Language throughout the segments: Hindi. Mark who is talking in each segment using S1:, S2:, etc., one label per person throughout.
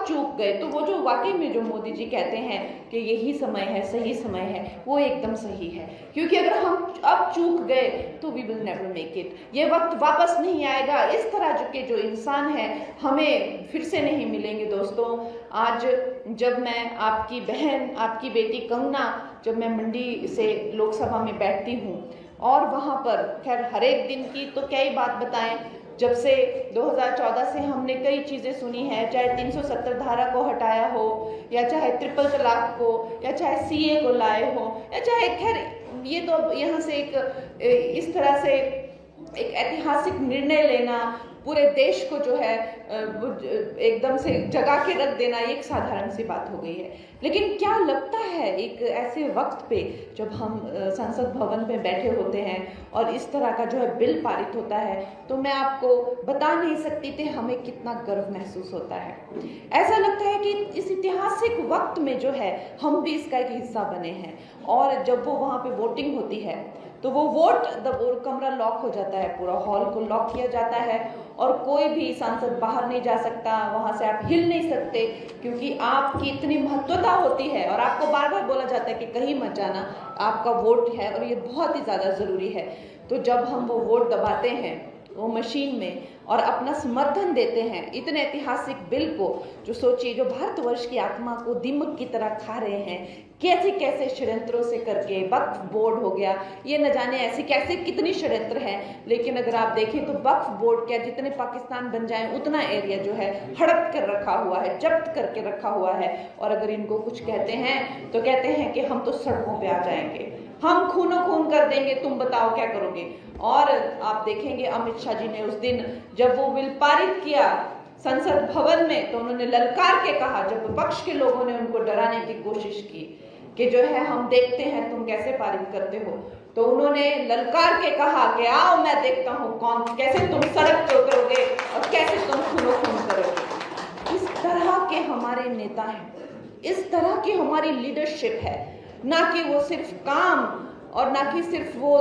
S1: चूक गए तो वो जो वाकई में जो मोदी जी कहते हैं कि यही समय है, सही समय है, वो एकदम सही है। क्योंकि अगर हम अब चूक गए तो we will never make it, ये वक्त वापस नहीं आएगा। इस तरह के जो इंसान है हमें फिर से नहीं मिलेंगे दोस्तों। आज जब मैं आपकी बहन, आपकी बेटी कंगना, जब मैं मंडी से लोकसभा में बैठती हूँ और वहाँ पर खैर हर एक दिन की तो क्या ही बात बताएं, जब से 2014 से हमने कई चीज़ें सुनी हैं, चाहे 370 धारा को हटाया हो, या चाहे ट्रिपल तलाक को, या चाहे सीए को लाए हो, या चाहे खैर ये तो यहाँ से इस तरह से एक ऐतिहासिक निर्णय लेना, पूरे देश को जो है एकदम से जगा के रख देना, ये एक साधारण सी बात हो गई है। लेकिन क्या लगता है एक ऐसे वक्त पे जब हम संसद भवन में बैठे होते हैं और इस तरह का जो है बिल पारित होता है, तो मैं आपको बता नहीं सकती थी हमें कितना गर्व महसूस होता है। ऐसा लगता है कि इस ऐतिहासिक वक्त में जो है हम भी इसका एक हिस्सा बने हैं। और जब वो वहाँ पे वोटिंग होती है तो वो कमरा लॉक हो जाता है, पूरा हॉल को लॉक किया जाता है और कोई भी सांसद बाहर नहीं जा सकता, वहाँ से आप हिल नहीं सकते, क्योंकि आपकी इतनी महत्वता होती है और आपको बार बार बोला जाता है कि कहीं मत जाना, आपका वोट है और ये बहुत ही ज़्यादा ज़रूरी है। तो जब हम वो वोट दबाते हैं वो मशीन में और अपना समर्थन देते हैं इतने ऐतिहासिक बिल को, जो सोचिए जो भारतवर्ष की आत्मा को दीमक की तरह खा रहे हैं, कैसे कैसे षड्यंत्रों से करके वक्फ बोर्ड हो गया, ये न जाने ऐसी कैसे कितनी षड्यंत्र हैं। लेकिन अगर आप देखें तो वक्फ बोर्ड क्या, जितने पाकिस्तान बन जाए उतना एरिया जो है हड़प कर रखा हुआ है, जब्त करके रखा हुआ है। और अगर इनको कुछ कहते हैं तो कहते हैं कि हम तो सड़कों पे आ जाएंगे, हम खूनो खून कर देंगे, तुम बताओ क्या करोगे। और आप देखेंगे अमित शाह जी ने उस दिन जब वो बिल पारित किया संसद भवन में, तो उन्होंने ललकार के कहा, जब विपक्ष के लोगों ने उनको डराने की कोशिश की कि जो है हम देखते हैं तुम कैसे पारित करते हो, तो उन्होंने ललकार के कहा कि आओ मैं देखता हूँ कौन कैसे तुम सड़क पे उतरोगे और कैसे तुम खूनो खून करोगे। इस तरह के हमारे नेता हैं, इस तरह की हमारी लीडरशिप है, ना कि वो सिर्फ काम और ना कि सिर्फ वो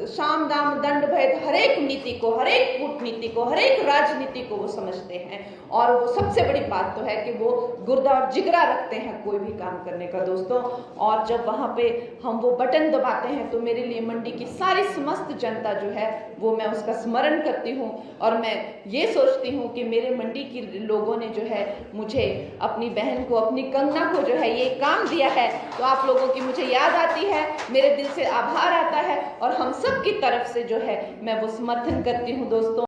S1: साम दाम दंड भेद, हर एक नीति को, हर एक कूटनीति को, हर एक राजनीति को वो समझते हैं। और वो सबसे बड़ी बात तो है कि वो गुर्दा और जिगरा रखते हैं कोई भी काम करने का दोस्तों। और जब वहाँ पे हम वो बटन दबाते हैं तो मेरे लिए मंडी की सारी समस्त जनता जो है वो मैं उसका स्मरण करती हूँ और मैं ये सोचती हूँ कि मेरे मंडी के लोगों ने जो है मुझे, अपनी बहन को, अपनी कंगना को जो है ये काम दिया है, तो आप लोगों की मुझे याद आती है, मेरे दिल से आभार आता है और हम सब की तरफ से जो है मैं वो समर्थन करती हूँ दोस्तों।